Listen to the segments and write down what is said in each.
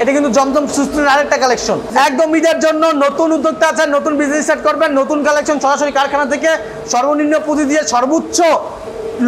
এটা কিন্তু জমজম সুইসলনের আরেকটা কালেকশন, একদম ঈদের জন্য নতুন উদ্যোক্তা আছেন, নতুন বিজনেস স্টার্ট করবেন, নতুন কালেকশন সরাসরি কারখানা থেকে সর্বনিম্ন পুঁজি দিয়ে সর্বোচ্চ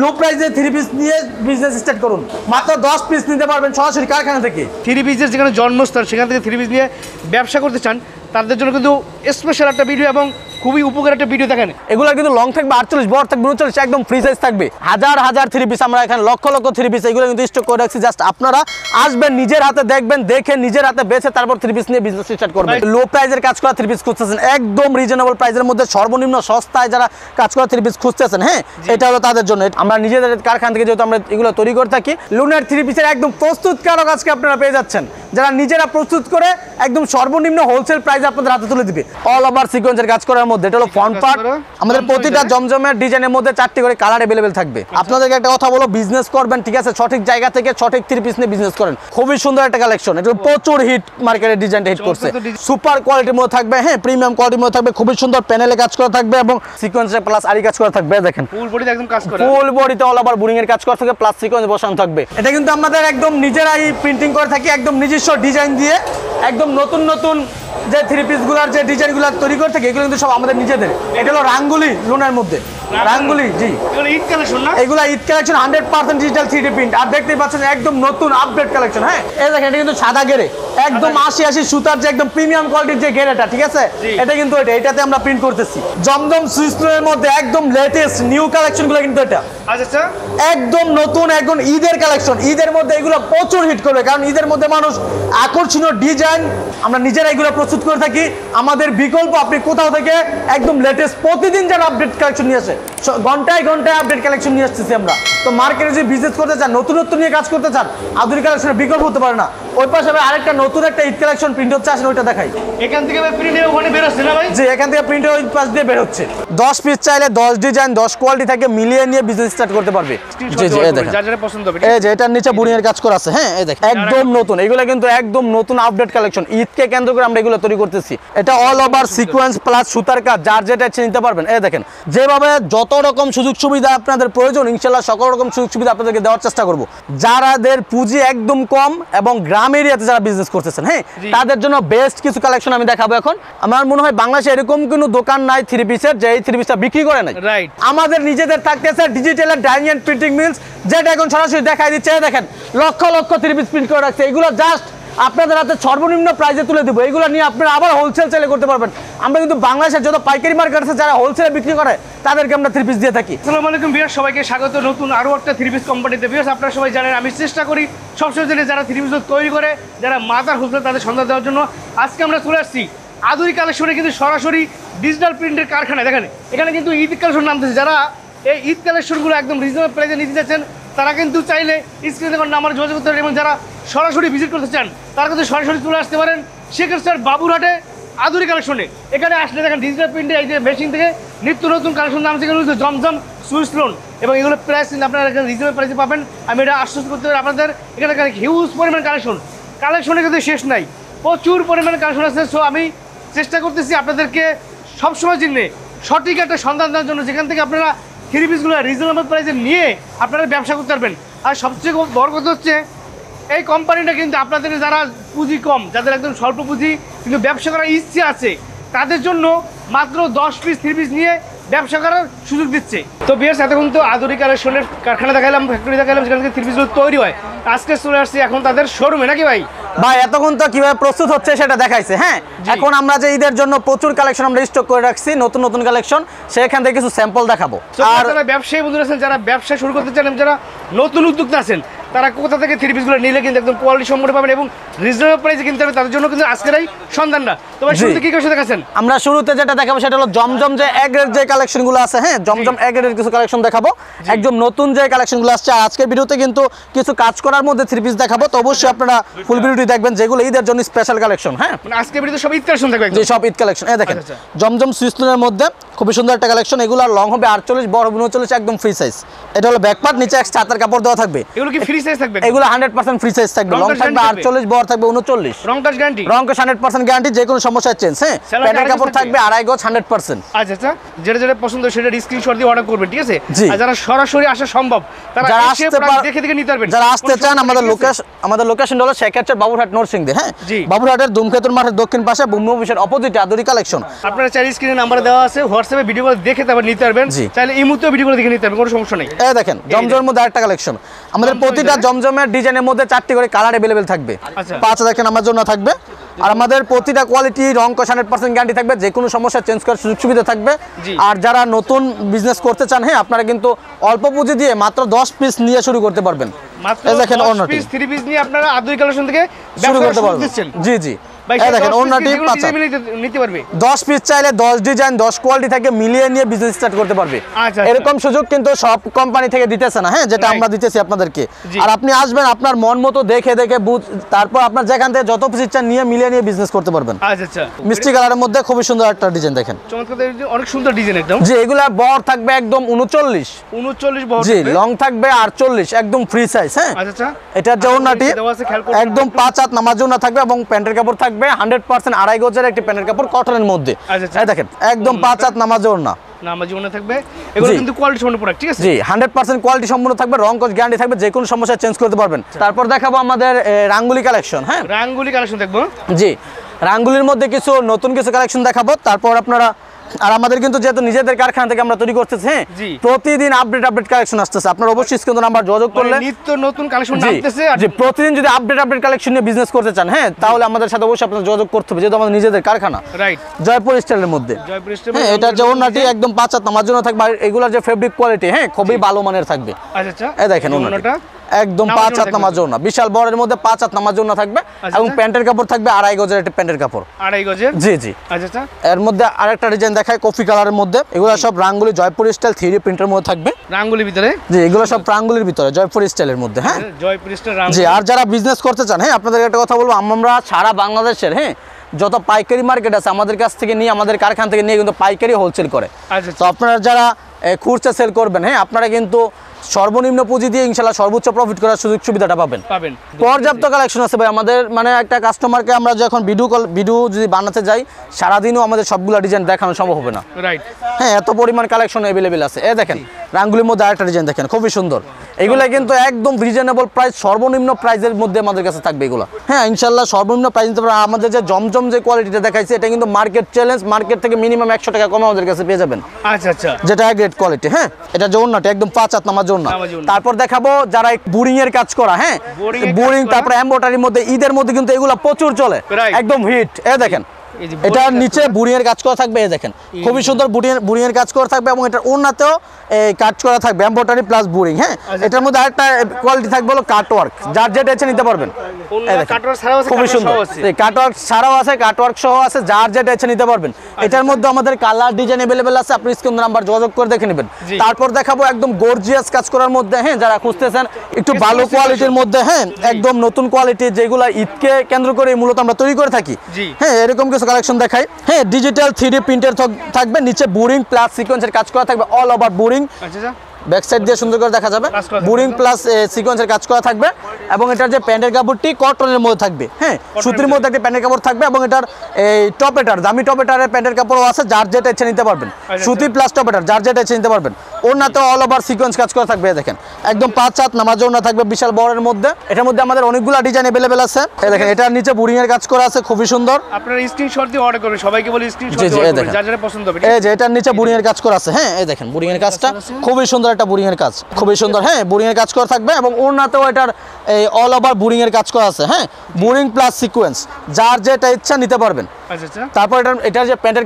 লো প্রাইসে 3 পিস নিয়ে বিজনেস স্টার্ট করুন। মাত্র 10 পিস নিতে পারবেন সরাসরি কারখানা থেকে। 3 পিসের যেখানে জন্মস্থান সেখান থেকে 3 পিস নিয়ে ব্যবসা করতে চান তাদের জন্য কিন্তু স্পেশাল একটা ভিডিও এবং খুবই উপকার একটা ভিডিও দেখেন। এগুলো কিন্তু লং থাকবে 48, বড় থাকবে 39, একদম ফ্রি সাইজ থাকবে। হাজার হাজার 3 পিস আমরা এখানে লক্ষ লক্ষ 3 পিস এগুলো কিন্তু স্টক করে রাখছি। জাস্ট আপনারা আসবেন, নিজের হাতে দেখবেন, দেখে নিজের হাতে বেছে তারপর 3 পিস নিয়ে বিজনেস স্টার্ট করবেন। লো প্রাইসের কাজ করা 3 পিস খুঁজতেছেন, একদম রিজনেবল প্রাইসের মধ্যে সর্বনিম্ন সস্তায় যারা কাজ করা 3 পিস খুঁজতেছেন, হ্যাঁ এটা হলো তাদের জন্য। আমরা নিজেদের কারখানা থেকে যেহেতু আমরা এগুলো তৈরি করে থাকি, লুনার 3 পিসের একদম প্রস্তুতকারক আজকে আপনারা পেয়ে যাচ্ছেন, যারা নিজেরা প্রস্তুত করে একদম সর্বনিম্ন হোলসেল প্রাইসে আপনাদের হাতে তুলে দিবে। অল ওভার সিকোয়েন্সের কাজ করার মধ্যে এটা হলো ফ্রন্ট পার্ট। আমাদের প্রতিটা জমজমের ডিজাইনের মধ্যে 4টি করে কালার अवेलेबल থাকবে। আপনাদেরকে একটা কথা বলো, বিজনেস করবেন ঠিক আছে, সঠিক জায়গা থেকে সঠিক 3 পিস নিয়ে বিজনেস করেন। খুবই সুন্দর একটা কালেকশন, এটা প্রচুর হিট, মার্কেটের ডিজাইনটা হিট করছে। সুপার কোয়ালিটির মধ্যে থাকবে, হ্যাঁ প্রিমিয়াম কোয়ালিটির মধ্যে থাকবে, খুবই সুন্দর প্যানেলে কাজ করা থাকবে এবং সিকোয়েন্সে প্লাস আরি কাজ করা থাকবে। দেখেন ফুল বডিতে একদম কাজ করা, ফুল বডিতে অল ওভার বুনিং এর কাজ করা থাকবে, প্লাস সিকোয়েন্স বসানো থাকবে। এটা কিন্তু আমাদের একদম নিজেরাই প্রিন্টিং করে থাকি, একদম নিজস্ব ডিজাইন দিয়ে একদম নতুন নতুন যে 3 পিসগুলোর যে ডিজাইনগুলো তৈরি করে থাকে এগুলো কিন্তু সব আমাদের নিজেদের। এটা হলো রাঙ্গুলি লুনার মধ্যে, রাঙ্গুলি জি, এগুলো ঈদ কালেকশন না, এগুলা Eid collection 100% digital 3D print. আর দেখতেই পাচ্ছেন একদম নতুন আপডেট কালেকশন। হ্যাঁ এই দেখেন, এটা কিন্তু সাদা গেরে, একদম 80 সুতার যে একদম প্রিমিয়াম কোয়ালিটির যে গেরেটা, ঠিক আছে এটা কিন্তু এটাতে আমরা প্রিন্ট করতেছি। জমজম সুইসলনের মধ্যে একদম লেটেস্ট নিউ কালেকশনগুলো কিন্তু এটা আচ্ছা একদম নতুন, একদম ঈদের কালেকশন। ঈদের মধ্যে এগুলো প্রচুর হিট করবে, কারণ ঈদের মধ্যে মানুষ আকর্ষণীয় ডিজাইন আমরা নিজেরা এগুলো প্রস্তুত করে থাকি। আমাদের বিকল্প আপনি কোথাও থেকে একদম লেটেস্ট প্রতিদিন যারা আপডেট কালেকশন নিয়ে আসে, ঘন্টায় ঘন্টায় আপডেট কালেকশন নিয়ে আসতেছি আমরা। তো মার্কেটে যদি বিজনেস করতে চান, নতুনত্ব নিয়ে কাজ করতে চান, আধুনিক কালেকশনের বিকল্প হতে পারে না। ওই পাশে আরেকটা নতুন একটা ঈদ কালেকশন প্রিন্ট হচ্ছে, আসেন ওইটা দেখাই। এখান থেকে প্রিন্টে ওখানে বের হচ্ছে না ভাই? জি, এখান থেকে প্রিন্টে ওই পাশ দিয়ে বের হচ্ছে। 10 পিস চাইলে 10 ডিজাইন 10 কোয়ালিটি থাকে, মিলিয়ে নিয়ে বিজনেস স্টার্ট করতে পারবে। জি জি, এই দেখেন যার যারা পছন্দ হবে, এই যে এটার নিচে বুনিং এর কাজ করা আছে। হ্যাঁ এই দেখেন একদম নতুন, এগুলো কিন্তু একদম নতুন আপডেট কালেকশন। ঈদকে কেন্দ্র করে আমরা এগুলো তৈরি করতেছি। এটা অল ওভার সিকোয়েন্স প্লাস সুতার কাজ, যার যেটা ইচ্ছে নিতে পারবেন। এই দেখেন যেভাবে যত রকম সুযোগ সুবিধা আপনাদের প্রয়োজন, ইনশাআল্লাহ সকল রকম সুযোগ সুবিধা আপনাদেরকে দেওয়ার চেষ্টা করব। যারাদের পুঁজি একদম কম এবং গ্রাম এরিয়াতে যারা বিজনেস করতেছেন, হ্যাঁ তাদের জন্য বেস্ট কিছু কালেকশন আমি দেখাবো এখন। আমার মনে হয় বাংলাদেশে এরকম কোনো দোকান নাই 3 পিসের যে এই 3 পিসটা বিক্রি করে নাই। রাইট, আমাদের নিজেদের থাকতেছে digital dining and printing mills, যেটা এখন সরাসরি দেখাই দিচ্ছে। দেখেন লক্ষ লক্ষ 3 পিস প্রিন্ট করে রাখছে। এগুলো জাস্ট আপনাদের হাতে সর্বনিম্ন প্রাইসে তুলে দেবো। এগুলো নিয়ে আপনারা আবার হোলসেল চাইলে করতে পারবেন। আমরা কিন্তু বাংলাদেশের যত পাইকারি মার্কেট আছে যারা হোলসেলে বিক্রি করে তাদেরকে আমরা 3 পিস দিয়ে থাকি। আসসালামু আলাইকুম ভিউয়ার্স, সবাইকে স্বাগত নতুন আরো একটা 3 পিস কোম্পানিতে। ভিউয়ার্স আপনারা সবাই জানেন আমি চেষ্টা করি সবসময় যারা 3 পিস তৈরি করে, যারা মাথার হোলসেল তাদের সন্ধান দেওয়ার জন্য। আজকে আমরা চলে আসছি আধুনিক কালেকশনে, কিন্তু সরাসরি ডিজিটাল প্রিন্টের কারখানা। দেখেন এখানে কিন্তু ঈদ কালেকশন নামতেছে। যারা এই ঈদ কালেকশনগুলো একদম রিজনেবল প্রাইসে নিতে চাচ্ছেন তারা কিন্তু চাইলে স্ক্রিনে দেখুন নাম্বার যোগাযোগ করতে পারেন, এবং যারা সরাসরি ভিজিট করতে চান তারা কিন্তু সরাসরি চলে আসতে পারেন শেখের স্যার বাবুরহাটে আধুনিক কালেকশনে। এখানে আসলে দেখেন ডিজিটাল প্রিন্টে এই যে মেশিন থেকে নিত্য নতুন কালেকশন নাম থেকে জমজম সুইসলন, এবং এগুলো প্রাইস কিন্তু আপনারা এখানে রিজনেবল প্রাইসে পাবেন। আমি এটা আশ্বস্ত করতে পারি আপনাদের। এখানে হিউজ পরিমাণ কালেকশনে কিন্তু শেষ নাই, প্রচুর পরিমাণে কালেকশন আছে। সো আমি চেষ্টা করতেছি আপনাদেরকে সবসময় জন্য সঠিক একটা সন্ধান দেওয়ার জন্য, যেখান থেকে আপনারা 3 পিসগুলো রিজনেবল প্রাইসে নিয়ে আপনারা ব্যবসা করতে পারবেন। আর সবচেয়ে বড় কথা হচ্ছে এই কোম্পানিটা কিন্তু আপনাদের যারা পুঁজি কম, যাদের একদম স্বল্প পুঁজি কিন্তু ব্যবসা করার ইচ্ছে আছে, তাদের জন্য মাত্র 10 পিস 3 পিস নিয়ে ব্যবসা করার সুযোগ দিচ্ছে। তো ভিউয়ার্স এতক্ষণ তো আধুনিক কালেকশনের কারখানা দেখালাম, ফ্যাক্টরি দেখালাম, যেখান থেকে 3 পিসগুলো তৈরি হয়। আজকে চলে আসছি এখন তাদের শোরুমে, নাকি ভাই? ভাই এতক্ষণ তো কিভাবে প্রস্তুত হচ্ছে সেটা দেখাইছে। হ্যাঁ এখন আমরা যে ঈদের জন্য প্রচুর কালেকশন আমরা স্টক করে রাখছি, নতুন নতুন কালেকশন, সেখান থেকে কিছু স্যাম্পল দেখাবো। আর যারা ব্যবসায়ী বন্ধুরা আছেন, যারা ব্যবসা শুরু করতে চান, যারা নতুন উদ্যোক্তা আছেন, তারা কোথা থেকে 3 পিসগুলো নিলে কিন্তু একদম কোয়ালিটি সম্পন্ন পাবেন এবং রিজনেবল প্রাইসে কিনতে হবে, তাদের জন্য কিন্তু আজকের এই সন্ধানটা। তোমার শুরুতে কি কালেকশন দেখাচ্ছেন? আমরা শুরুতে যেটা দেখাবো সেটা হলো জমজম যে এগের যে কালেকশনগুলো আছে। হ্যাঁ জমজম এগের কিছু কালেকশন দেখাবো, একদম নতুন যে কালেকশনগুলো আসছে। আর আজকের ভিডিওতে কিন্তু কিছু কাজ করার মধ্যে 3 পিস দেখাবো, তো অবশ্যই আপনারা ফুল ভিডিওটি দেখবেন, যেগুলো ঈদের জন্য স্পেশাল কালেকশন। হ্যাঁ মানে আজকের ভিডিওতে সব ঈদ কালেকশন থাকবে, যে সব ঈদ কালেকশন। এই দেখেন জমজম সুইসলনের মধ্যে খুবই সুন্দর একটা কালেকশন। এগুলো লং হবে 48, বড় হবে 39, একদম ফ্রি সাইজ। এটা হলো ব্যাক পার্ট, নিচে এক ছাতার কাপড় দেওয়া থাকবে। এগুলো কি ফ্রি সাইজ থাকবে? এগুলো 100% ফ্রি সাইজ থাকবে। লং থাকবে 48, বড় থাকবে 39। রং কাজ গ্যারান্টি? রং কাজ 100% গ্যারান্টি, যে কোনো সমস্যা চেঞ্জ। হ্যাঁ, প্যান্টের কাপড় থাকবে 2.5 গজ 100%। আচ্ছা আচ্ছা, যেটা পছন্দ সেটা স্ক্রিনশট দিয়ে অর্ডার করবেন, ঠিক আছে? জি। আর যারা সরাসরি আসা সম্ভব তারা যারা এসে আসতে প্রোডাক্ট দেখে দেখে নিতে পারবেন। যারা আসতে চান, আমাদের লোকেশন হলো শেখারচর বাবুরহাট নরসিংদী। হ্যাঁ, জি। বাবুরহাটের ধূমকেতুর মাঠের দক্ষিণ পাশে ভূমি অফিসের অপোজিটে আদুরি কালেকশন। আপনারা চাইলে স্ক্রিনে নাম্বার দেওয়া আছে, হোয়াটসঅ্যাপে ভিডিও কল দেখে তারপর নিতে পারবেন। জি। চাইলে এই মুহূর্তে ভিডিও কল দেখে নিতে পারবেন, কোনো সমস্যা নেই। এই দেখেন জমজমের মধ্যে আরেকটা কালেকশন। আমাদের প্রতিটা জমজমের ডিজাইনের মধ্যে 4টি করে কালার अवेलेबल থাকবে। আচ্ছা। 5 দেখেন আমার জন্য থাকবে। আর আমাদের প্রতিটা কোয়ালিটি রং কষ 100% গ্যারান্টি থাকবে, যে কোনো সমস্যা চেঞ্জ করার সুযোগ সুবিধা থাকবে। জি। আর যারা নতুন বিজনেস করতে চান, হ্যাঁ, আপনারা কিন্তু অল্প পুঁজি দিয়ে মাত্র 10 পিস নিয়ে শুরু করতে পারবেন। মাত্র এই দেখেন 10 ওড়নাটি পিস 3 পিস নিয়ে আপনারা আদুরি কালেকশন থেকে শুরু ব্যবসা করতে পারবেন। দিচ্ছেন। জি জি, ভাই এই দেখেন ওড়নাটি 5 নিতে পারবে। 10 পিস চাইলে 10 ডিজাইন 10 কোয়ালিটি থেকে মিলিয়ে নিয়ে বিজনেস স্টার্ট করতে পারবে। আচ্ছা। এরকম সুযোগ কিন্তু সব কোম্পানি থেকে দিতেছে না, হ্যাঁ, যেটা Right. আমরা দিতেছি আপনাদেরকে। জি। আর আপনি আসবেন আপনার মন মতো দেখে দেখে তারপর আপনার যেখান থেকে যত পিস ইচ্ছা নিয়ে মিলিয়ে নিয়ে বিজনেস করতে পারবেন। আচ্ছা আচ্ছা, মিষ্টি কালারের মধ্যে খুবই সুন্দর একটা ডিজাইন দেখেন। চমৎকার, অনেক সুন্দর ডিজাইন একদম। জি, এগুলা বড় থাকবে একদম 39 বহর জি, থাকবে। লং থাকবে 48, একদম ফ্রি সাইজ। হ্যাঁ, আচ্ছা আচ্ছা, এটার যে ওড়নাটি দেওয়া আছে, খেয়াল করবেন একদম 5 হাত নামার জন্য থাকবে এবং প্যান্টের কাপড় থাকবে 100% 2.5 গজের একটি প্যান্টের কাপড় কটনের মধ্যে। আচ্ছা, আচ্ছা। এই দেখেন একদম 5 হাত নামার ওড়না। নামাজ জীবনে থাকবে। এগুলো জি। কিন্তু কোয়ালিটি সম্পন্ন প্রোডাক্ট, ঠিক আছে? জি, 100% কোয়ালিটি সম্পূর্ণ থাকবে, রং কস গ্যারান্টি থাকবে, যে কোনো সমস্যা চেঞ্জ করতে পারবেন। তারপর দেখাবো আমাদের রাঙ্গুলি কালেকশন। হ্যাঁ, রাঙ্গুলি কালেকশন দেখবো। জি, রাঙ্গুলির মধ্যে কিছু নতুন কিছু কালেকশন দেখাবো। তারপর আপনারা, আর আমাদের কিন্তু যেহেতু নিজেদের কারখানা থেকে আমরা তৈরি করতেছি, হ্যাঁ, জি। প্রতিদিন আপডেট কালেকশন আসতেছে। আপনারা অবশ্যই কিন্তু নাম্বার যোগাযোগ করলে নিত্য নতুন কালেকশন জি, আসতেছে। আর জি, প্রতিদিন যদি আপডেট কালেকশন নিয়ে বিজনেস করতে চান, হ্যাঁ, তাহলে আমাদের সাথে অবশ্যই আপনাদের যোগাযোগ করতে হবে, যেহেতু আমাদের নিজেদের কারখানা। রাইট, জয়পুর স্টাইলের মধ্যে। জয়পুর স্টেপ। হ্যাঁ, এটার যে ওড়নাটি একদম 5 হাত নামার জন্য থাকবে, আর এগুলার যে ফেব্রিক কোয়ালিটি, হ্যাঁ, খুবই ভালো মানের থাকবে। আচ্ছা আচ্ছা, এই দেখেন ওড়নাটা একদম 5 হাত নামার জন্য, বিশাল বড়ের মধ্যে 5 হাত নামার জন্য থাকবে। এবং প্যান্টের কাপড় থাকবে 2.5 গজের একটা প্যান্টের কাপড়। 2.5 গজের। জি জি। আচ্ছা আচ্ছা, এর মধ্যে আরেকটা ডিজাইন দেখায় কফি কালারের মধ্যে। এগুলো সব রাঙ্গুলি জয়পুর স্টাইল 3D প্রিন্টের মধ্যে থাকবে। রাঙ্গুলির ভিতরে। জি, এগুলো সব রাঙ্গুলির ভিতরে জয়পুর স্টাইলের মধ্যে। হ্যাঁ, জয়পুর স্টেপ জি। রাঙ্গুলি। আর যারা বিজনেস করতে চান, হ্যাঁ, আপনাদের একটা কথা বলবো, আমরা সারা বাংলাদেশের, হ্যাঁ, যত পাইকারি মার্কেট আছে আমাদের কাছ থেকে নিয়ে, আমাদের কারখানা থেকে নিয়ে কিন্তু পাইকারি হোলসেল করে। আচ্ছা তো আপনারা যারা খুচরা সেল করবেন, হ্যাঁ, আপনারা কিন্তু সর্বনিম্ন পুঁজি দিয়ে ইনশাআল্লাহ সর্বোচ্চ প্রফিট করার সুযোগ সুবিধাটা পাবেন। পর্যাপ্ত কালেকশন আছে ভাই আমাদের। মানে একটা কাস্টমারকে আমরা যখন ভিডিও যদি বানাতে যাই, সারাদিনও আমাদের সবগুলো ডিজাইন দেখানো সম্ভব হবে না। রাইট, হ্যাঁ, এত পরিমাণ কালেকশন অ্যাভেলেবেল আছে। এই দেখেন রাঙ্গুলির মধ্যে আরেকটা ডিজাইন দেখেন, খুবই সুন্দর। এগুলো কিন্তু একদম রিজনেবল প্রাইস, সর্বনিম্ন প্রাইসের মধ্যে আমাদের কাছে থাকবে এগুলো। হ্যাঁ, ইনশাআল্লাহ সর্বনিম্ন প্রাইস নিতে পারবেন। আমাদের যে জমজম যে কোয়ালিটিটা দেখাইছে, এটা কিন্তু মার্কেট চ্যালেঞ্জ, মার্কেট থেকে মিনিমাম 100 টাকা কমে আমাদের কাছে পেয়ে যাবেন। আচ্ছা আচ্ছা, যেটা গ্রেট কোয়ালিটি। হ্যাঁ, এটা জোড়নাটা একদম 5 হাত নামার জন্য। নামার জন্য। তারপর দেখাবো যারা বোরিং এর কাজ করা, হ্যাঁ, Boring এর কাজ বোরিং, করা। তারপর এমব্রয়ডারির মধ্যে, ঈদের মধ্যে কিন্তু এগুলো প্রচুর চলে, Right. একদম হিট। এই দেখেন এই যে এটার boring নিচে বুড়ি এর কাজ করা থাকবে। এই দেখেন খুবই সুন্দর বুড়ি এর কাজ করা থাকবে, এবং এটার ওড়নাতেও কাজ করা থাকবে, এমব্রয়ডারি প্লাস বুড়িং। হ্যাঁ, এটার মধ্যে আরেকটা কোয়ালিটি থাকবে হলো কাট ওয়ার্ক, যার যেটা ইচ্ছে নিতে পারবেন। এই দেখেন, কাটওয়ার্ক ছাড়াও আছে, খুবই কাটওয়ার্ক সুন্দর। সহ আছে। এই কাটওয়ার্ক ছাড়াও আছে, কাটওয়ার্ক সহ আছে, যার যেটা ইচ্ছে নিতে পারবেন। এটার মধ্যে আমাদের কালার ডিজাইন अवेलेबल আছে, আপনি স্ক্রিন নাম্বার যোগাযোগ করে দেখে নেবেন। জি। তারপর দেখাবো একদম গর্জিয়াস কাজ করার মধ্যে, হ্যাঁ, যারা খুঁজতেছেন একটু ভালো কোয়ালিটির মধ্যে, হ্যাঁ, একদম নতুন কোয়ালিটি, যেগুলো ঈদকে কেন্দ্র করে মূলত আমরা তৈরি করে থাকি। জি। হ্যাঁ, এরকম কিছু কালেকশন দেখাই। হ্যাঁ, ডিজিটাল 3D প্রিন্টের থাকবে, নিচে বোরিং প্লাস সিকোয়েন্সের কাজ করা থাকবে, অল ওভার বোরিং। আচ্ছা আচ্ছা, ব্যাক সাইড দিয়ে সুন্দর করে দেখা যাবে, কাজ করা বোরিং প্লাস সিকোয়েন্সের কাজ করা থাকবে। এবং এটার যে প্যান্টের কাপড়টি কটনের মধ্যে থাকবে, হ্যাঁ, সুতির মধ্যে একটা প্যান্টের কাপড় থাকবে। এবং এটার এই টপেটার, দামি টপেটারের প্যান্টের কাপড়ও আছে, যার যেটা ইচ্ছে নিতে পারবেন। সুতি প্লাস টপেটার, যার যেটা ইচ্ছে নিতে পারবেন। ওড়নাতে অল ওভার সিকোয়েন্স কাজ করা থাকবে। দেখেন একদম 5 হাত নামাজ ওড়না থাকবে, বিশাল বড়ের মধ্যে। এটার মধ্যে আমাদের অনেকগুলো ডিজাইন अवेलेबल আছে। এই দেখেন এটার নিচে বোরিং এর কাজ করা আছে, খুবই সুন্দর। আপনারা স্ক্রিনশট দিয়ে অর্ডার করবেন, সবাইকে বলি স্ক্রিনশট জি, জি, দিয়ে এই অর্ডার করবেন, দেখেন। যার যেটা পছন্দ হবে। এই যে এটার নিচে বোরিং এর কাজ করা আছে। হ্যাঁ, এই দেখেন বোরিং এর কাজটা খুবই সুন্দর, একটা বোরিং এর কাজ খুবই সুন্দর। হ্যাঁ, বোরিং এর কাজ করা থাকবে, এবং ওড়নাতেও এটার এই অল ওভার বোরিং এর কাজ করা আছে। হ্যাঁ, বোরিং প্লাস সিকোয়েন্স, যার যেটা ইচ্ছা নিতে পারবেন। আচ্ছা আচ্ছা, তারপর এটার যে প্যান্টের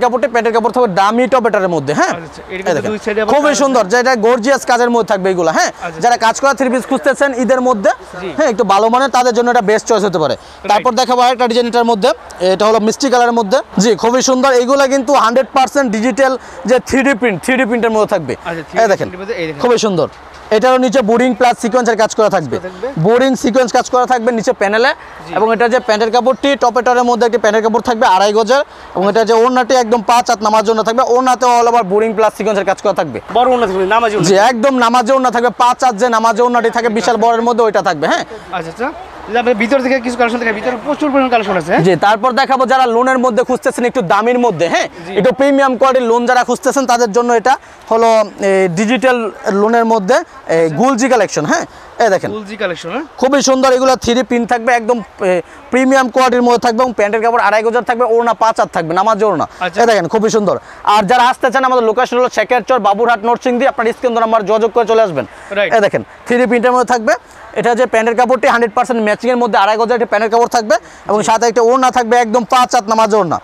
কাপড় থাকবে দামি টপেটারের মধ্যে। হ্যাঁ, আচ্ছা, এর এই কিন্তু দেখেন, দুই সাইডে আবার খুবই কাজ সুন্দর, যেটা গর্জিয়াস কাজের মধ্যে থাকবে এগুলো। হ্যাঁ, যারা কাজ করা 3 পিস খুঁজতেছেন ঈদের মধ্যে, হ্যাঁ, একটু ভালো মানের, তাদের জন্য এটা বেস্ট চয়েস হতে পারে। তারপর দেখাবো আরেকটা ডিজাইন এটার মধ্যে, এটা হলো মিষ্টি কালারের মধ্যে। জি, খুবই সুন্দর। এগুলো কিন্তু 100% ডিজিটাল যে 3D প্রিন্টের মধ্যে থাকবে। আচ্ছা, 3D এই দেখেন প্রিন্টের মধ্যে, এই দেখেন। খুবই সুন্দর। এটারও নিচে বোরিং প্লাস সিকোয়েন্সের কাজ করা থাকবে, বোরিং সিকোয়েন্স কাজ করা থাকবে নিচে প্যানেলে। এবং এটা যে প্যান্টের কাপড়টি টপেটারের মধ্যে একটি প্যান্টের কাপড় থাকবে 2.5 গজের। এবং এটা যে ওড়নাটি একদম 5 হাত নামার জন্য থাকবে, ওড়নাতে অল ওভার বোরিং প্লাস সিকোয়েন্সের কাজ করা থাকবে। বড় ওড়না থাকবে, নামাজি ওড়না। জি একদম নামাজে ওড়না থাকবে, 5 হাত যে নামাজে ওড়নাটি থাকে বিশাল বড়ের মধ্যে ওইটা থাকবে। হ্যাঁ আচ্ছা আচ্ছা, ভিতর থেকে কিছু কালেকশন থাকে, ভিতরে প্রচুর পরিমাণ কালেকশন আছে। জি তারপর দেখাবো যারা লোনের মধ্যে খুঁজতেছেন একটু দামির মধ্যে, হ্যাঁ একটু প্রিমিয়াম কোয়ালিটির লোন যারা খুঁজতেছেন তাদের জন্য এটা হলো ডিজিটাল লোনের মধ্যে গুলজি কালেকশন। হ্যাঁ এই দেখেন গুলজি কালেকশন, খুবই সুন্দর, এগুলো 3 পিন থাকবে, একদম প্রিমিয়াম কোয়ালিটির মধ্যে থাকবে এবং প্যান্টের কাপড় 2.5 গজের থাকবে, ওড়না 5 হাত থাকবে, নামাজে ওড়না। এই দেখেন খুবই সুন্দর। আর যারা আসতে চান আমাদের লোকেশন হলো শেখেরচর, বাবুরহাট, নরসিংদী, আপনার স্ক্রিন নাম্বার যোগাযোগ করে চলে আসবেন। এই দেখেন 3 প্রিন্টের মধ্যে থাকবে। এটা যে প্যান্টের কাপড়টি 100% ম্যাচিং এর মধ্যে 2.5 গজের একটা প্যান্টের কাপড় থাকবে এবং সাথে একটা ওড়না থাকবে একদম 5 হাত নামাজে ওড়না।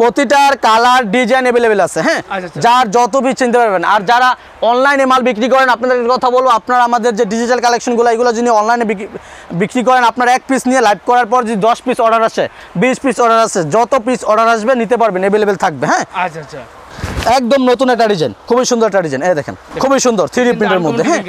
প্রতিটার কালার ডিজাইন अवेलेबल আছে। হ্যাঁ যার যত পিস চিনতে পারবেন। আর যারা অনলাইনে মাল বিক্রি করেন আপনাদের কথা বলবো, আপনারা আমাদের যে ডিজিটাল কালেকশনগুলো এগুলো যিনি অনলাইনে বিক্রি করেন, আপনারা 1 পিস নিয়ে লাইভ করার পর যদি 10 পিস অর্ডার আসে, 20 পিস অর্ডার আসে, যত পিস অর্ডার আসবে নিতে পারবেন, अवेलेबल থাকবে। হ্যাঁ আচ্ছা আচ্ছা, একদম নতুন একটা ডিজাইন, খুবই সুন্দর একটা ডিজাইন। এই দেখেন খুবই সুন্দর 3 প্রিন্টের মধ্যে। হ্যাঁ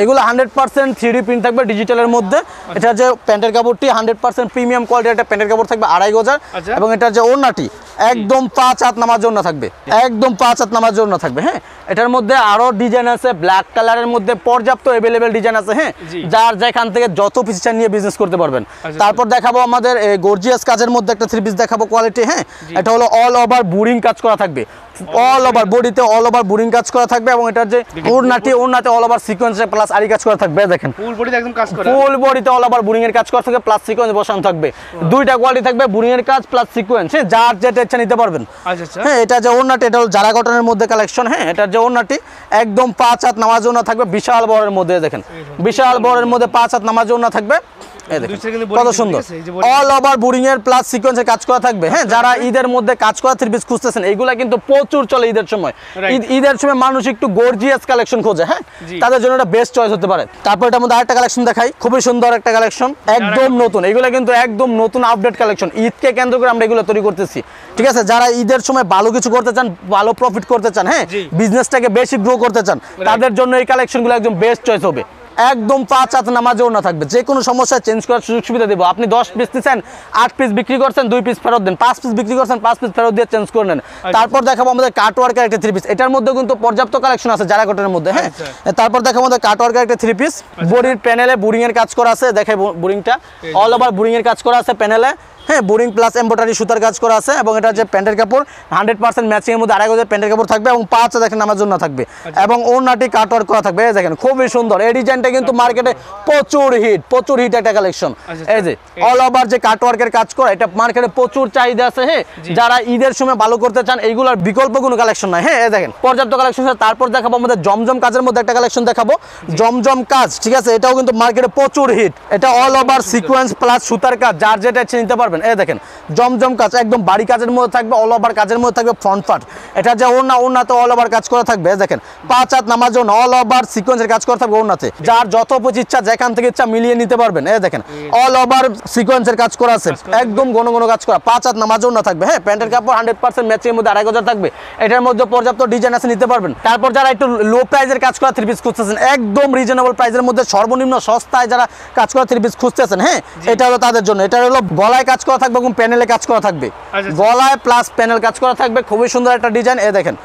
এগুলো 100% 3 প্রিন্ট থাকবে ডিজিটালের মধ্যে। এটা যে প্যান্টের কাপড়টি 100% প্রিমিয়াম কোয়ালিটির একটা প্যান্টের কাপড় থাকবে 2.5 গজের। এবং এটা যে ওড়নাটি একদম 5 হাত নামার জন্য থাকবে, একদম 5 হাত নামার জন্য থাকবে। হ্যাঁ এটার মধ্যে আরো ডিজাইন আছে, ব্ল্যাক কালারের মধ্যে পর্যাপ্ত अवेलेबल ডিজাইন আছে। হ্যাঁ যার যেখান থেকে যত পিস চান নিয়ে বিজনেস করতে পারবেন। তারপর দেখাবো আমাদের গর্জিয়াস কাজের মধ্যে একটা 3 পিস দেখাবো কোয়ালিটি। হ্যাঁ এটা হলো অল ওভার বোরিং কাজ করা থাকবে, অল ওভার বডিতে অল ওভার বোরিং কাজ করা থাকবে। এবং এটার যে ওড়নাতে অল ওভার সিকোয়েন্সে প্লাস আরি কাজ করা থাকবে। দেখেন ফুল বডিতে একদম কাজ করা, ফুল বডিতে অল ওভার বোরিং এর কাজ করা থাকবে, প্লাস সিকোয়েন্স বসানো থাকবে। দুইটা কোয়ালিটি থাকবে, বোরিং এর কাজ প্লাস সিকোয়েন্স। হ্যাঁ যার যেটা ইচ্ছা নিতে পারবেন। আচ্ছা আচ্ছা, হ্যাঁ এটা যে ওড়নাটি এটা হলো জারা কটনের মধ্যে কালেকশন। হ্যাঁ এটার যে ওড়নাটি একদম 5 হাত নামাজ ওড়না থাকবে, বিশাল বড়ের মধ্যে। দেখেন বিশাল বড়ের মধ্যে 5 হাত নামাজ ওড়না থাকবে। কত সুন্দর অল ওভার বোরিং এর প্লাস সিকোয়েন্সের কাজ করা থাকবে। হ্যাঁ যারা ঈদের মধ্যে কাজ করা 3 পিস খুঁজতেছেন, এইগুলা কিন্তু প্রচুর চলে ঈদের সময়। ঈদের সময় মানুষ একটু গর্জিয়াস কালেকশন খোঁজে। হ্যাঁ তাদের জন্য এটা বেস্ট চয়েস হতে পারে। তারপর এটার মধ্যে আরেকটা কালেকশন দেখাই, খুবই সুন্দর একটা কালেকশন, একদম নতুন। এগুলো কিন্তু একদম নতুন আপডেট কালেকশন, ঈদকে কেন্দ্র করে আমরা এগুলো তৈরি করতেছি। ঠিক আছে, যারা ঈদের সময় ভালো কিছু করতে চান, ভালো প্রফিট করতে চান, হ্যাঁ বিজনেসটাকে বেশি গ্রো করতে চান, তাদের জন্য এই কালেকশনগুলো একদম বেস্ট চয়েস হবে। একদম 5 হাত নামাজে ওড়না থাকবে, যে কোনো সমস্যা চেঞ্জ করার সুযোগ সুবিধা দেবো। আপনি 10 পিস নিচ্ছেন, 8 পিস বিক্রি করছেন, 2 পিস ফেরত দেন, 5 পিস বিক্রি করছেন, 5 পিস ফেরত দিয়ে চেঞ্জ করে নেন। তারপর দেখাবো আমাদের কাটওয়ার্কের একটা 3 পিস, এটার মধ্যে কিন্তু পর্যাপ্ত কালেকশন আছে জারা কটনের মধ্যে। হ্যাঁ তারপর দেখাবো আমাদের কাটওয়ার্কের একটা 3 পিস, বডির প্যানেলে বোরিং এর কাজ করা আছে। দেখাই বোরিংটা অল ওভার বোরিং এর কাজ করা আছে প্যানেলে। হ্যাঁ বোরিং প্লাস এমব্রয়ডারি সুতার কাজ করা আছে। এবং এটা যে প্যান্টের কাপড় 100% ম্যাচিং এর মধ্যে 2.5 গজের প্যান্টের কাপড় থাকবে এবং 5 দেখেন নামার জন্য থাকবে। এবং ওড়নাটি কাটওয়ার্ক করা থাকবে। এই দেখেন খুবই সুন্দর, এই ডিজাইনটা কিন্তু মার্কেটে প্রচুর হিট একটা কালেকশন। এই যে অল ওভার যে কাটওয়ার্কের কাজ করা, এটা মার্কেটে প্রচুর চাহিদা আছে। হ্যাঁ যারা ঈদের সময় ভালো করতে চান, এইগুলোর বিকল্প কোনো কালেকশন নাই। হ্যাঁ এই দেখেন পর্যাপ্ত কালেকশন আছে। তারপর দেখাবো আমাদের জমজম কাজের মধ্যে একটা কালেকশন দেখাবো, জমজম কাজ। ঠিক আছে, এটাও কিন্তু মার্কেটে প্রচুর হিট। এটা অল ওভার সিকোয়েন্স প্লাস সুতার কাজ, যার যেটা ইচ্ছে নিতে পারবেন। এই দেখেন জমজম কাজ একদম বাড়ি কাজের মধ্যে থাকবে, অল ওভার কাজের মধ্যে থাকবে ফ্রন্ট পার্ট। এটা যে ওড়নাতে অল ওভার কাজ করা থাকবে। দেখেন 5 হাত নামার জন্য অল ওভার সিকোয়েন্সের কাজ করা থাকবে ওড়নাতে, যার যত ইচ্ছা যেখান থেকে ইচ্ছা মিলিয়ে নিতে পারবেন। এই দেখেন অল ওভার সিকোয়েন্সের কাজ করা আছে, একদম ঘন ঘন কাজ করা, 5 হাত নামার জন্য থাকবে। হ্যাঁ প্যান্টের কাপড় 100% ম্যাচিং এর মধ্যে 2.5 গজ থাকবে, এটার মধ্যে পর্যাপ্ত ডিজাইন আছে, নিতে পারবেন। তারপর যারা একটু লো প্রাইজের কাজ করা 3 পিস খুঁজতেছেন, একদম রিজনেবল প্রাইজের মধ্যে সর্বনিম্ন সস্তায় যারা কাজ করা 3 পিস খুঁজতেছেন, হ্যাঁ এটা হলো তাদের জন্য। এটা হলো গলায় কাজ করা থাকবে এবং প্যানেলে কাজ করা থাকবে, গলায় প্লাস প্যানেল কাজ করা থাকবে। খুবই সুন্দর একটা ডিজাইন। এই দেখেন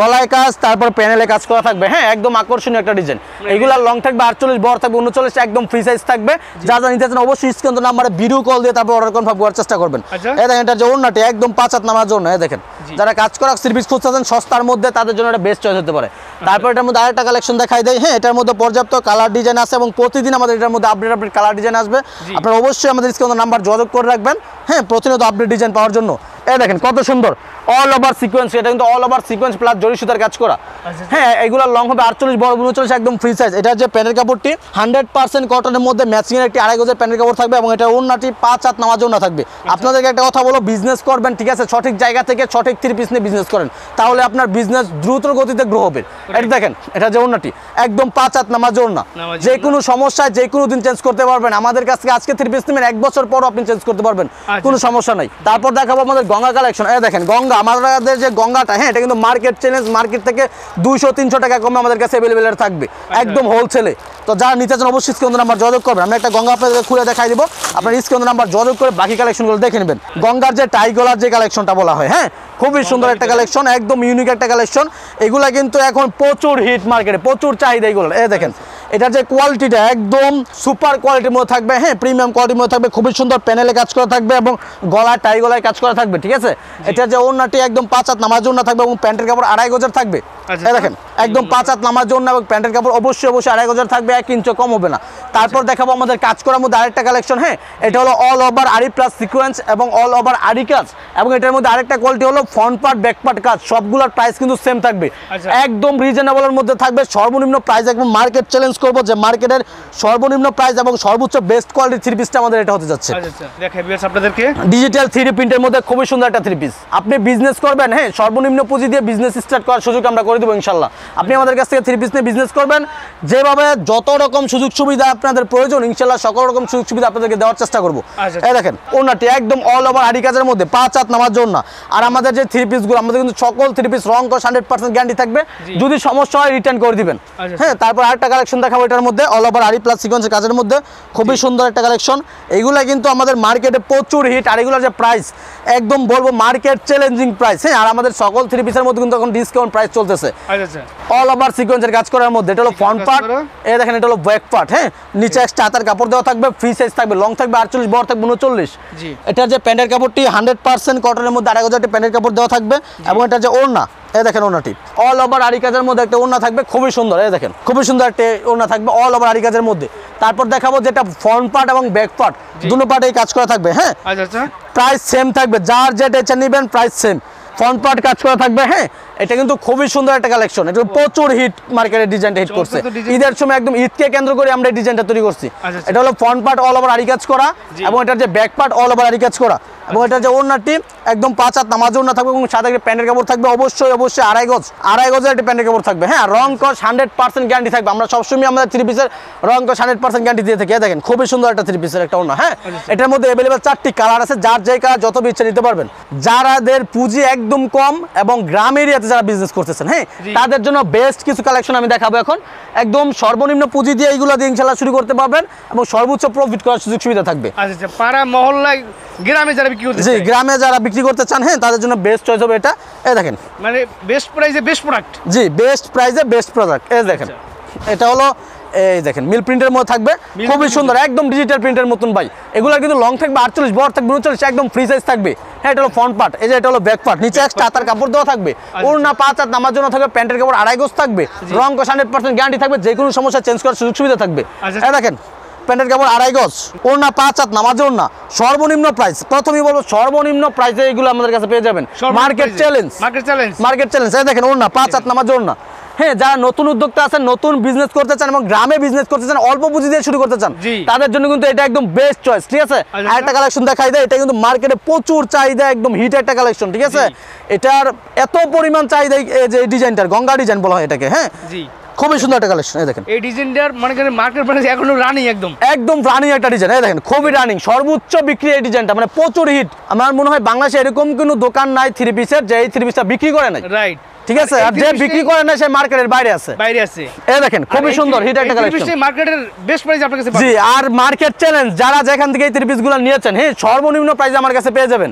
গলায় কাজ, তারপর প্যানেলে কাজ করা থাকবে। হ্যাঁ একদম আকর্ষণীয় একটা ডিজাইন। এগুলা লং থাকবে 48, বড় থাকবে 39, একদম ফ্রি সাইজ থাকবে। যা নিতে চান অবশ্যই স্ক্রিন নাম্বারে ভিডিও কল দিয়ে তারপর অর্ডার কনফার্ম করার চেষ্টা করবেন। এই দেখেন এটা যে ওড়নাটি একদম 5 হাত নামার জন্য। এই দেখেন যারা কাজ করা সার্ভিস খুঁজতেছেন সস্তার মধ্যে, তাদের জন্য এটা বেস্ট চয়েস হতে পারে। তারপর এটার মধ্যে আরেকটা কালেকশন দেখাই দেয়। হ্যাঁ এটার মধ্যে পর্যাপ্ত কালার ডিজাইন আছে এবং প্রতিদিন আমাদের এটার মধ্যে আপডেট কালার ডিজাইন আসবে। আপনারা অবশ্যই আমাদের স্ক্রিন নাম্বার যোগাযোগ করে রাখবেন, হ্যাঁ প্রতিনিয়ত আপডেট ডিজাইন পাওয়ার জন্য। এই দেখেন কত সুন্দর অল ওভার সিকোয়েন্স, এটা কিন্তু অল ওভার সিকোয়েন্স প্লাস জরি সুতার কাজ করা। হ্যাঁ এগুলো লং হবে 48, বড় 39, একদম ফ্রি সাইজ। এটা যে প্যান্টের কাপড়টি 100% কটনের মধ্যে ম্যাচিং এর একটি 2.5 গজের প্যান্টের কাপড় থাকবে এবং এটা ওড়নাটি 5 হাত নামার জন্য থাকবে। আপনাদেরকে একটা কথা বলো, বিজনেস করবেন ঠিক আছে, সঠিক জায়গা থেকে সঠিক 3 পিস নিয়ে বিজনেস করেন, তাহলে আপনার বিজনেস দ্রুত গতিতে গ্রো হবে। এটা দেখেন এটা যে ওড়নাটি একদম 5 হাত নামার জন্য, যে কোনো সমস্যায় যে কোনো দিন চেঞ্জ করতে পারবেন। আমাদের কাছ থেকে আজকে 3 পিস নেবেন, 1 বছর পরও আপনি চেঞ্জ করতে পারবেন, কোনো সমস্যা নাই। তারপর দেখাবো আমাদের গঙ্গা কালেকশন। এই দেখেন গঙ্গা, আমাদের যে গঙ্গাটা, হ্যাঁ এটা কিন্তু মার্কেট চ্যালেঞ্জ, মার্কেট থেকে 200-300 টাকা কমে আমাদের কাছে অ্যাভেলেবেল থাকবে একদম হোলসেলে। তো যারা নিতে চান অবশ্যই স্ক্রিন নাম্বার যোগাযোগ করবেন। আমি একটা গঙ্গা আপনাদের খুলে দেখাই দিব, আপনার স্ক্রিন নাম্বার যোগাযোগ করে বাকি কালেকশনগুলো দেখে নেবেন। গঙ্গার যে টাইগলার যে কালেকশনটা বলা হয়, হ্যাঁ খুবই সুন্দর একটা কালেকশন, একদম ইউনিক একটা কালেকশন। এগুলা কিন্তু এখন প্রচুর হিট মার্কেটে, প্রচুর চাহিদা এগুলো। এই দেখেন এটার যে কোয়ালিটিটা একদম সুপার কোয়ালিটির মধ্যে থাকবে, হ্যাঁ প্রিমিয়াম কোয়ালিটির মধ্যে থাকবে, খুবই সুন্দর প্যানেলে কাজ করা থাকবে এবং গলায় টাই গলায় কাজ করা থাকবে, ঠিক আছে। এটার যে ওড়নাটি একদম 5 হাত নামার জন্য থাকবে এবং প্যান্টের কাপড় 2.5 গজের থাকবে। এই দেখেন একদম 5 হাত নামার জন্য এবং প্যান্টের কাপড় অবশ্যই 2.5 গজের থাকবে, 1 ইঞ্চও কম হবে না। তারপর দেখাবো আমাদের কাজ করার মধ্যে আরেকটা কালেকশন, হ্যাঁ এটা হলো অল ওভার আরি প্লাস সিকোয়েন্স এবং অল ওভার আরি কাজ, এবং এটার মধ্যে আরেকটা কোয়ালিটি হলো ফ্রন্ট পার্ট ব্যাক পার্ট কাজ, সবগুলোর প্রাইস কিন্তু সেম থাকবে, একদম রিজনেবলের মধ্যে থাকবে। সর্বনিম্ন প্রাইস একদম মার্কেট চ্যালেঞ্জ করবো যে মার্কেটের সর্বনিম্ন প্রাইস এবং সর্বোচ্চ বেস্ট কোয়ালিটির থ্রি পিসটা আমাদের এটা হতে যাচ্ছে। আপনাদেরকে ডিজিটাল 3D প্রিন্টের মধ্যে খুবই সুন্দর একটা থ্রি পিস। আপনি বিজনেস করবেন, হ্যাঁ সর্বনিম্ন পুঁজি দিয়ে বিজনেস স্টার্ট করার সুযোগ আমরা করে দেবো ইনশাল্লাহ। আপনি আমাদের কাছ থেকে থ্রি পিস নিয়ে বিজনেস করবেন, যেভাবে যত রকম সুযোগ সুবিধা আপনাদের প্রয়োজন ইনশাল্লাহ সকল রকম সুযোগ সুবিধা আপনাদেরকে দেওয়ার চেষ্টা করবো। এই দেখেন ওনাটি একদম অল ওভার আরি কাজের মধ্যে 5 হাত নামার জন্য। আর আমাদের যে থ্রি পিসগুলো, আমাদের কিন্তু সকল থ্রি পিস রং কস 100% গ্যারান্টি থাকবে, যদি সমস্যা হয় রিটার্ন করে দিবেন। হ্যাঁ তারপর আরেকটা কালেকশন দেখাবো এটার মধ্যে অল ওভার আরি প্লাস সিকোয়েন্সের কাজের মধ্যে, খুবই সুন্দর একটা কালেকশন। এগুলা কিন্তু আমাদের মার্কেটে প্রচুর হিট, আর এগুলোর যে প্রাইস একদম বলবো মার্কেট চ্যালেঞ্জিং প্রাইস, হ্যাঁ আর আমাদের সকল থ্রি পিসের মধ্যে কিন্তু এখন ডিসকাউন্ট প্রাইস চলতেছে। অল ওভার সিকোয়েন্সের কাজ করার মধ্যে এটা হলো ফ্রন্ট পার্ট, এই দেখেন এটা হলো ব্যাক পার্ট, হ্যাঁ নিচে এক্সট্রা হাতার কাপড় দেওয়া থাকবে, ফ্রি সাইজ থাকবে, লং থাকবে 48, বড় থাকবে 39। এটার যে প্যান্টের কাপড়টি 100% কটনের মধ্যে 2.5 গজের প্যান্টের কাপড় দেওয়া থাকবে, এবং এটার যে ওড়না, এই দেখেন ওড়নাটি অল ওভার আরি কাজের মধ্যে একটা ওড়না থাকবে, খুবই সুন্দর। এই দেখেন খুবই সুন্দর একটা ওড়না থাকবে অল ওভার আরি কাজের মধ্যে। তারপর দেখাবো যেটা ফ্রন্ট পার্ট এবং ব্যাক পার্ট দুটো পার্টেই কাজ করা থাকবে, হ্যাঁ প্রাইস সেম থাকবে, যার যেটা ইচ্ছা নেবেন প্রাইস সেম, ফ্রন্ট পার্ট কাজ করা থাকবে। হ্যাঁ এটা কিন্তু খুবই সুন্দর একটা কালেকশন, এটা প্রচুর হিট মার্কেটের ডিজাইনটা হিট করছে ঈদের সময়, একদম ঈদকে কেন্দ্র করে আমরা এই ডিজাইনটা তৈরি করছি। এটা হলো ফ্রন্ট পার্ট অল ওভার আরি কাজ করা, এবং এটার যে ব্যাক পার্ট অল ওভার আরি কাজ করা, এবং এটার যে ওড়নাটি একদম 5 হাত নামাজ ওড়না থাকবে, এবং সাথে একটা প্যান্টের কাপড় থাকবে অবশ্যই 2.5 গজের একটা প্যান্টের কাপড় থাকবে। হ্যাঁ রং কস 100% গ্যারান্টি থাকবে, আমরা সবসময় আমাদের থ্রি পিসের রং কস 100% গ্যারান্টি দিয়ে থাকি। দেখেন খুবই সুন্দর একটা থ্রি পিসের একটা ওড়না, হ্যাঁ এটার মধ্যে অ্যাভেলেবেল 4টি কালার আছে, যার যে কালার যত ইচ্ছা নিতে পারবেন। যারাদের পুঁজি একদম কম এবং গ্রাম এরিয়াতে যারা বিজনেস করতেছেন, হ্যাঁ তাদের জন্য বেস্ট কিছু কালেকশন আমি দেখাবো এখন। একদম সর্বনিম্ন পুঁজি দিয়ে এইগুলো দিয়ে ইনশাআল্লাহ শুরু করতে পারবেন এবং সর্বোচ্চ প্রফিট করার সুযোগ সুবিধা থাকবে। আচ্ছা পাড়া মহল্লায় গ্রামে যারা বিক্রি করতে, জি গ্রামে যারা বিক্রি করতে চান, হ্যাঁ তাদের জন্য বেস্ট চয়েস হবে এটা। এই দেখেন মানে বেস্ট প্রাইসে বেস্ট প্রোডাক্ট, জি বেস্ট প্রাইসে বেস্ট প্রোডাক্ট। এই দেখেন এটা হলো, এই দেখেন মিল প্রিন্টের মধ্যে থাকবে, খুবই সুন্দর একদম ডিজিটাল প্রিন্টের মতন ভাই। এগুলো কিন্তু লং থাকবে 48, বড় থাকবে 39, একদম ফ্রি সাইজ থাকবে। হ্যাঁ এটা হলো ফ্রন্ট পার্ট, এই যে এটা হলো ব্যাক পার্ট, নিচে এক্সট্রা হাতার কাপড় দেওয়া থাকবে, ওড়না 5 হাত নামার জন্য থাকবে, প্যান্টের কাপড় 2.5 গজ থাকবে, রং কস 100% গ্যারান্টি থাকবে, যে কোনো সমস্যা চেঞ্জ করার সুযোগ সুবিধা থাকবে। এই দেখেন প্যান্টের কাপড় 2.5 গজ, ওড়না 5 হাত নামাজ ওড়না, সর্বনিম্ন প্রাইস, প্রথমেই বলবো সর্বনিম্ন প্রাইসে এগুলো আমাদের কাছে পেয়ে যাবেন, মার্কেট চ্যালেঞ্জ। এই দেখেন ওড়না 5 হাত নামাজ ওড়না। হ্যাঁ যারা নতুন উদ্যোক্তা আছেন, নতুন বিজনেস করতে চান এবং গ্রামে বিজনেস করতে চান, অল্প পুঁজি দিয়ে শুরু করতে চান, তাদের জন্য কিন্তু এটা একদম বেস্ট চয়েস, ঠিক আছে। আরেকটা কালেকশন দেখাই দেয়, এটা কিন্তু মার্কেটে প্রচুর চাহিদা, একদম হিট একটা কালেকশন, ঠিক আছে। এটার এত পরিমাণ চাহিদা, এই যে ডিজাইনটার গঙ্গা ডিজাইন বলা হয় এটাকে, হ্যাঁ খুবই সুন্দর একটা কালেকশন। এই দেখেন এই ডিজাইনটার মানে মার্কেট প্রাইস এখনো রানিং, একদম রানিং একটা ডিজাইন। এই দেখেন খুবই রানিং, সর্বোচ্চ বিক্রি এই ডিজাইনটা, মানে প্রচুর হিট। আমার মনে হয় বাংলাদেশে এরকম কোনো দোকান নাই থ্রি পিসের যে এই থ্রি পিসটা বিক্রি করে নাই, রাইট ঠিক আছে। আর যে বিক্রি করে না সে মার্কেটের বাইরে আছে। এই দেখেন খুবই সুন্দর হিট একটা কালেকশন, মার্কেটের বেস্ট প্রাইস আপনার কাছে পাবেন। জি আর মার্কেট চ্যালেঞ্জ, যারা যেখান থেকে এই থ্রি পিসগুলো নিয়েছেন, হ্যাঁ সর্বনিম্ন প্রাইসে আমার কাছে পেয়ে যাবেন,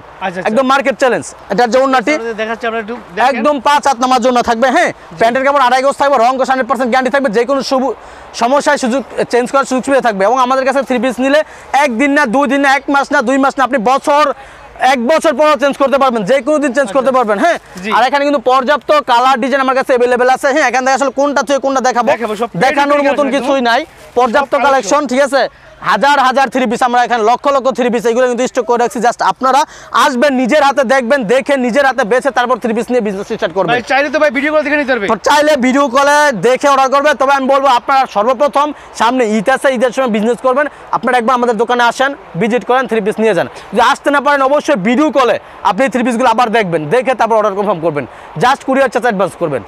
একদম মার্কেট চ্যালেঞ্জ। এটার যে ওড়নাটি দেখাচ্ছি আমরা একটু, একদম 5 হাত নামার জন্য থাকবে, হ্যাঁ প্যান্টের কাপড় 2.5 গজ থাকবে, রং কস 100% গ্যারান্টি থাকবে, যে কোনো সমস্যায় সুযোগ চেঞ্জ করার সুযোগ সুবিধা থাকবে। এবং আমাদের কাছে থ্রি পিস নিলে 1 দিন না 2 দিন না 1 মাস না 2 মাস না, আপনি 1 বছর পর চেঞ্জ করতে পারবেন, যে কোনো দিন চেঞ্জ করতে পারবেন। হ্যাঁ আর এখানে কিন্তু পর্যাপ্ত কালার ডিজাইন আমার কাছে अवेलेबल আছে। হ্যাঁ এখান থেকে আসলে কোনটা থেকে কোনটা দেখাবো, দেখানোর মতন কিছুই নাই, পর্যাপ্ত কালেকশন, ঠিক আছে। হাজার হাজার থ্রি পিস আমরা এখানে লক্ষ লক্ষ থ্রি পিস এগুলো কিন্তু স্টক করে রাখছি। জাস্ট আপনারা আসবেন, নিজের হাতে দেখবেন, দেখে নিজের হাতে বেছে তারপর থ্রি পিস নিয়ে বিজনেস স্টার্ট করবেন। চাইলে তো ভাই ভিডিও কল দেখে নিতে পারবে, চাইলে ভিডিও কলে দেখে অর্ডার করবে। তবে আমি বলবো আপনারা সর্বপ্রথম সামনে ঈদ আছে, ঈদের সময় বিজনেস করবেন, আপনারা একবার আমাদের দোকানে আসেন, ভিজিট করেন, থ্রি পিস নিয়ে যান। যদি আসতে না পারেন অবশ্যই ভিডিও কলে আপনি থ্রি পিসগুলো আবার দেখবেন, দেখে তারপর অর্ডার কনফার্ম করবেন, জাস্ট কুরিয়ার চার্জ অ্যাডভান্স করবেন।